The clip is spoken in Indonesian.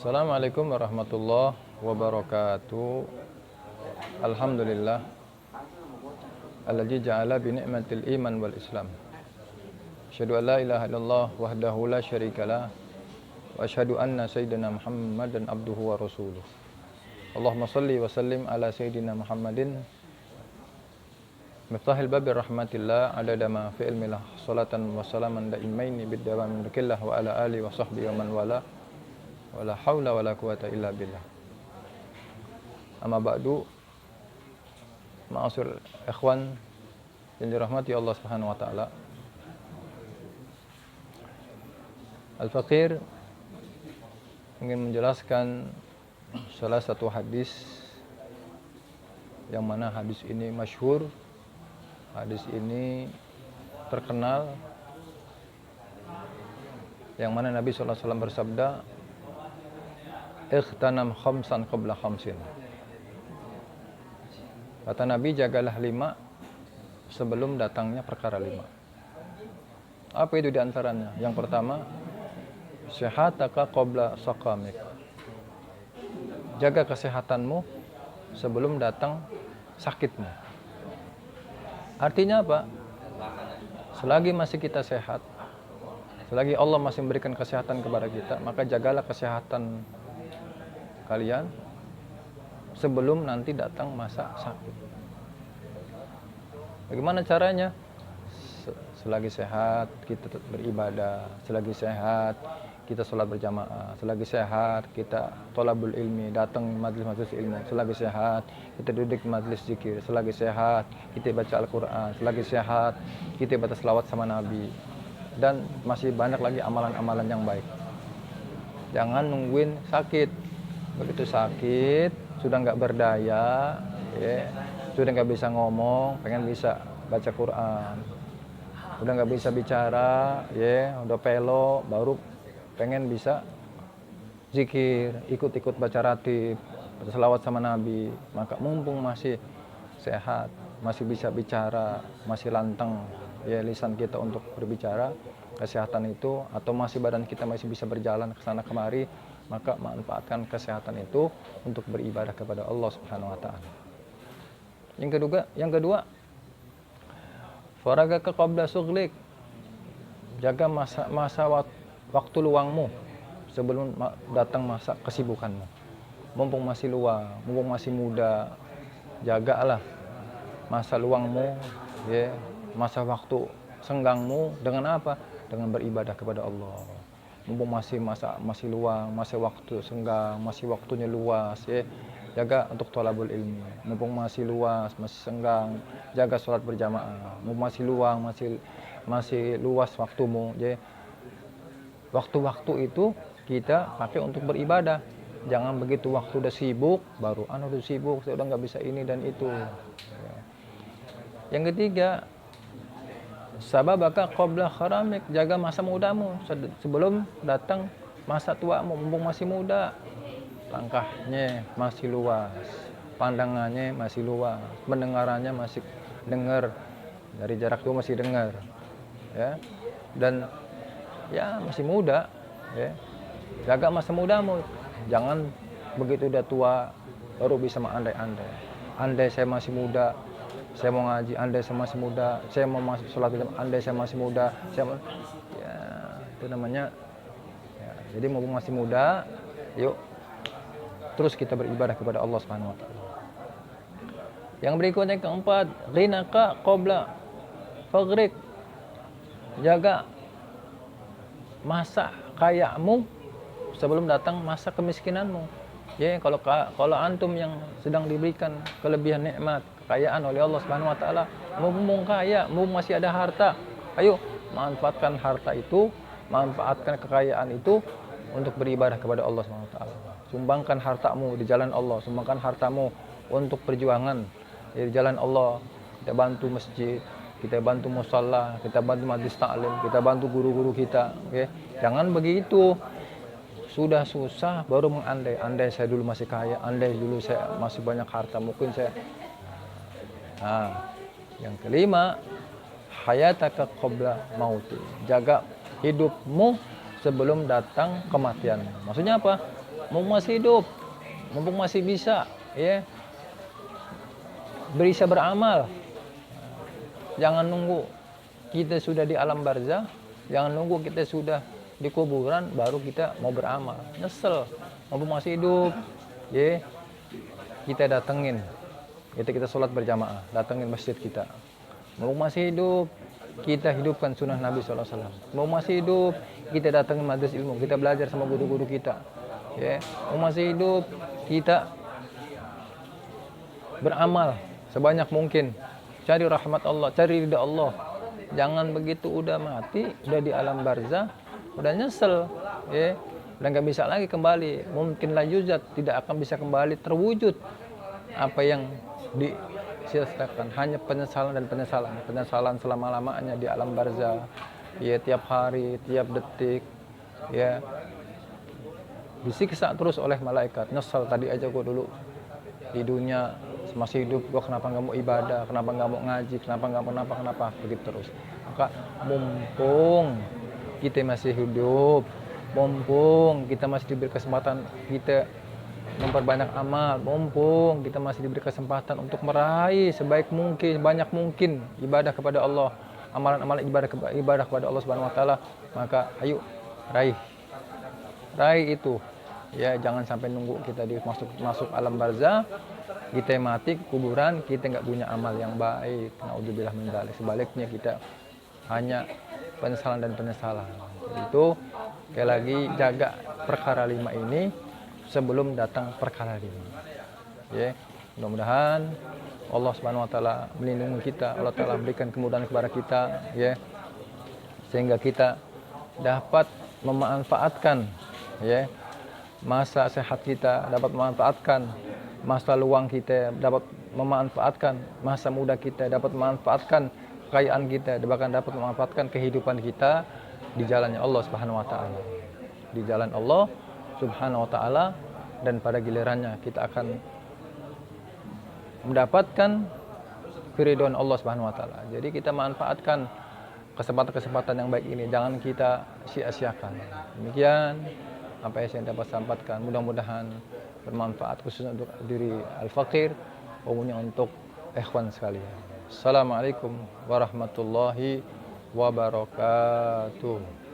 Assalamualaikum warahmatullahi wabarakatuh. Alhamdulillah alladzi ja'ala bi ni'matil iman wal islam. Asyhadu an la ilaha illallah wahdahu la syarikalah wa asyhadu anna sayyidina Muhammadan abduhu wa rasuluh. Allahumma shalli wa sallim ala sayyidina Muhammadin miftahil babir rahmatillah adada ma fi ilmillah salatan wa salaman daimaini bid-dawam min dhikrillah wa ala alihi wa sahbihi wa man wala wala haula wala quwata illa billah. Amma ba'du, ma'asyiral ikhwan yang dirahmati Allah Subhanahu wa taala. Al-Faqir ingin menjelaskan salah satu hadis yang mana hadis ini masyhur, hadis ini terkenal, yang mana Nabi sallallahu alaihi wasallam bersabda, "Ikhtanam khamsan qabla khamsin." Kata Nabi, jagalah 5 sebelum datangnya perkara 5. Apa itu diantaranya? Yang pertama, sehataka qabla saqamik. Jaga kesehatanmu sebelum datang sakitmu. Artinya apa? Selagi masih kita sehat, selagi Allah masih memberikan kesehatan kepada kita, maka jagalah kesehatan kalian sebelum nanti datang masa sakit. Bagaimana caranya? Selagi sehat kita beribadah, selagi sehat kita sholat berjamaah, selagi sehat kita thalabul ilmi, datang majlis-majlis ilmu, selagi sehat kita duduk di majlis zikir, selagi sehat kita baca Al-Quran, selagi sehat kita baca selawat sama Nabi, dan masih banyak lagi amalan-amalan yang baik. Jangan nungguin sakit. Begitu sakit, sudah nggak berdaya, ya, sudah nggak bisa ngomong, pengen bisa baca Quran, udah nggak bisa bicara, ya, udah pelo, baru pengen bisa zikir, ikut-ikut baca ratib, baca selawat sama Nabi. Maka mumpung masih sehat, masih bisa bicara, masih lantang, ya, lisan kita untuk berbicara, kesehatan itu, atau masih badan kita masih bisa berjalan ke sana kemari, maka manfaatkan kesehatan itu untuk beribadah kepada Allah Subhanahu wa taala. Yang kedua, faragaka qabla sughlik. Jaga masa waktu luangmu sebelum datang masa kesibukanmu. Mumpung masih luang, mumpung masih muda, jagalah masa luangmu, ya, masa waktu senggangmu dengan apa? Dengan beribadah kepada Allah. Mumpung masih luang, masih waktu senggang, masih waktunya luas, ya, jaga untuk thalabul ilmi. Mumpung masih luas, masih senggang, jaga sholat berjamaah. Mumpung masih luang, masih luas waktumu, ya. Waktu-waktu itu kita pakai untuk beribadah. Jangan begitu waktu udah sibuk, baru udah sibuk, saya udah nggak bisa ini dan itu. Ya. Yang ketiga, sababaka qabla kharamik. Jaga masa mudamu sebelum datang masa tuamu. Mumpung masih muda, langkahnya masih luas, pandangannya masih luas, pendengarannya masih dengar, dari jarak jauh masih dengar, ya, dan ya masih muda, ya. Jaga masa mudamu, jangan begitu udah tua baru bisa mengandai-andai. Andai saya masih muda, saya mau ngaji, andai saya masih muda, saya mau masuk sholat, andai saya masih muda, ya, itu namanya, ya. Jadi mumpung masih muda, yuk terus kita beribadah kepada Allah Subhanahu wa taala. Yang berikutnya, keempat, ghinaka qabla faghrik. Jaga masa kayamu sebelum datang masa kemiskinanmu. Ya, kalau antum yang sedang diberikan kelebihan nikmat, kekayaan oleh Allah Subhanahu wa taala, mumpung kaya, mumpung masih ada harta, ayo manfaatkan harta itu, manfaatkan kekayaan itu untuk beribadah kepada Allah Subhanahu wa taala. Sumbangkan hartamu di jalan Allah, sumbangkan hartamu untuk perjuangan di jalan Allah. Kita bantu masjid, kita bantu musalla, kita bantu majlis taklim, kita bantu guru-guru kita, okay? Jangan begitu sudah susah baru mengandai saya dulu masih kaya, andai dulu saya masih banyak harta, mungkin saya. Yang kelima, hayataka qabla mauti. Jaga hidupmu sebelum datang kematian. Maksudnya apa? mumpung masih hidup, mumpung masih bisa, ya, bisa beramal. Jangan nunggu kita sudah di alam barzah, jangan nunggu kita sudah di kuburan baru kita mau beramal. Nyesel, mumpung masih hidup, ya, kita datengin, kita sholat berjamaah, datengin masjid kita. Mumpung masih hidup, kita hidupkan sunnah Nabi SAW. Mumpung masih hidup, kita datengin majelis ilmu, kita belajar sama guru-guru kita. Ya, mumpung masih hidup, kita beramal sebanyak mungkin. Cari rahmat Allah, cari ridha Allah. Jangan begitu udah mati, udah di alam barzah, udah nyesel, ya, udah nggak bisa lagi kembali. Mungkin la yuzat, tidak akan bisa kembali terwujud apa yang disiasakan. Hanya penyesalan dan penyesalan selama-lamanya di alam barzah. Ya, tiap hari, tiap detik, ya, disiksa terus oleh malaikat. Nyesel, tadi aja gue dulu di dunia masih hidup, gue kenapa nggak mau ibadah, kenapa nggak mau ngaji, kenapa begitu terus. Maka mumpung kita masih hidup, mumpung kita masih diberi kesempatan kita memperbanyak amal, mumpung kita masih diberi kesempatan untuk meraih sebaik mungkin, banyak mungkin ibadah kepada Allah, amalan-amalan ibadah kepada Allah Subhanahu Wa Taala, maka ayo raih itu. Ya, jangan sampai nunggu kita masuk alam barzah, kita mati kuburan, kita nggak punya amal yang baik. Naudzubillah min dzalik. Sebaliknya kita hanya penyesalan dan penyesalan. Itu sekali lagi jaga perkara 5 ini sebelum datang perkara 5. Ya, mudah-mudahan Allah Subhanahu Wa Taala melindungi kita, Allah Taala berikan kemudahan kepada kita, ya, sehingga kita dapat memanfaatkan, ya, masa sehat kita, dapat memanfaatkan masa luang kita, dapat memanfaatkan masa muda kita, dapat memanfaatkan kekayaan kita, bahkan dapat memanfaatkan kehidupan kita di jalannya Allah Subhanahu Wa Taala, di jalan Allah Subhanahu Wa Taala, dan pada gilirannya kita akan mendapatkan keridhaan Allah Subhanahu Wa Taala. Jadi kita manfaatkan kesempatan-kesempatan yang baik ini, jangan kita sia-siakan. Demikian apa yang saya dapat sampaikan, mudah-mudahan bermanfaat khususnya untuk diri Al-Faqir, umumnya untuk ikhwan sekalian. Assalamualaikum warahmatullahi wabarakatuh.